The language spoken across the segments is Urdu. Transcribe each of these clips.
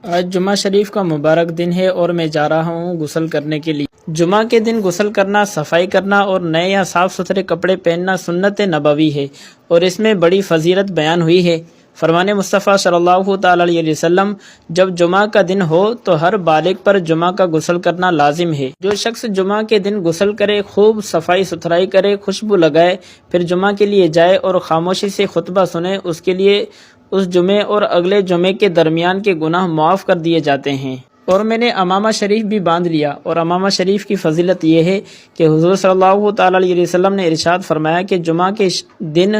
آج جمعہ شریف کا مبارک دن ہے اور میں جا رہا ہوں غسل کرنے کے لیے۔ جمعہ کے دن غسل کرنا، صفائی کرنا اور نئے یا صاف ستھرے کپڑے پہننا سنت نبوی ہے اور اس میں بڑی فضیلت بیان ہوئی ہے۔ فرمان مصطفیٰ صلی اللہ تعالی علیہ وسلم، جب جمعہ کا دن ہو تو ہر بالغ پر جمعہ کا غسل کرنا لازم ہے۔ جو شخص جمعہ کے دن غسل کرے، خوب صفائی ستھرائی کرے، خوشبو لگائے، پھر جمعہ کے لیے جائے اور خاموشی سے خطبہ سنے، اس کے لیے اس جمعے اور اگلے جمعے کے درمیان کے گناہ معاف کر دیے جاتے ہیں۔ اور میں نے امامہ شریف بھی باندھ لیا، اور امامہ شریف کی فضیلت یہ ہے کہ حضور صلی اللہ تعالی علیہ وسلم نے ارشاد فرمایا کہ جمعہ کے دن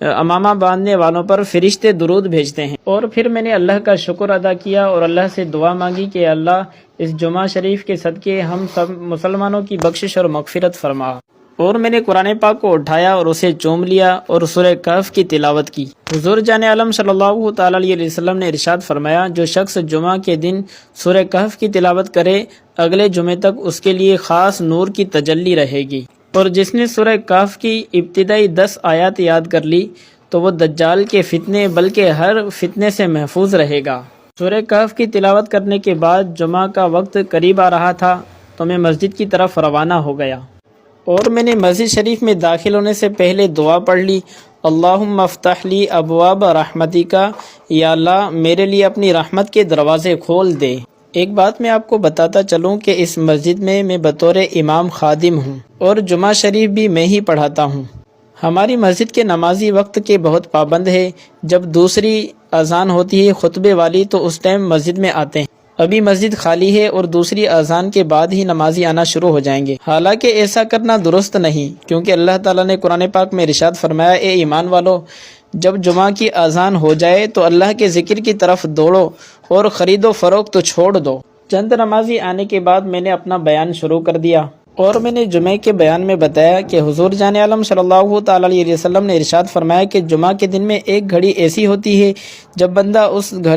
امامہ باندھنے والوں پر فرشتے درود بھیجتے ہیں۔ اور پھر میں نے اللہ کا شکر ادا کیا اور اللہ سے دعا مانگی کہ اللہ اس جمعہ شریف کے صدقے ہم سب مسلمانوں کی بخشش اور مغفرت فرما۔ اور میں نے قرآن پاک کو اٹھایا اور اسے چوم لیا اور سورہ کہف کی تلاوت کی۔ حضور جان عالم صلی اللہ تعالی علیہ وسلم نے ارشاد فرمایا، جو شخص جمعہ کے دن سورہ کہف کی تلاوت کرے، اگلے جمعے تک اس کے لیے خاص نور کی تجلی رہے گی۔ اور جس نے سورہ کہف کی ابتدائی 10 آیات یاد کر لی تو وہ دجال کے فتنے بلکہ ہر فتنے سے محفوظ رہے گا۔ سورہ کہف کی تلاوت کرنے کے بعد جمعہ کا وقت قریب آ رہا تھا تو میں مسجد کی طرف روانہ ہو گیا، اور میں نے مسجد شریف میں داخل ہونے سے پہلے دعا پڑھ لی، اللہم افتح لی ابواب رحمتک، یا اللہ میرے لیے اپنی رحمت کے دروازے کھول دے۔ ایک بات میں آپ کو بتاتا چلوں کہ اس مسجد میں بطور امام خادم ہوں اور جمعہ شریف بھی میں ہی پڑھاتا ہوں۔ ہماری مسجد کے نمازی وقت کے بہت پابند ہے۔ جب دوسری اذان ہوتی ہے خطبے والی تو اس ٹائم مسجد میں آتے ہیں۔ ابھی مسجد خالی ہے اور دوسری اذان کے بعد ہی نمازی آنا شروع ہو جائیں گے۔ حالانکہ ایسا کرنا درست نہیں، کیونکہ اللہ تعالیٰ نے قرآن پاک میں ارشاد فرمایا، اے ایمان والو، جب جمعہ کی اذان ہو جائے تو اللہ کے ذکر کی طرف دوڑو اور خرید و فروخت چھوڑ دو۔ چند نمازی آنے کے بعد میں نے اپنا بیان شروع کر دیا، اور میں نے جمعے کے بیان میں بتایا کہ حضور جان عالم صلی اللہ تعالی علیہ وسلم نے ارشاد فرمایا کہ جمعہ کے دن میں ایک گھڑی ایسی ہوتی ہے جب بندہ اس گھڑی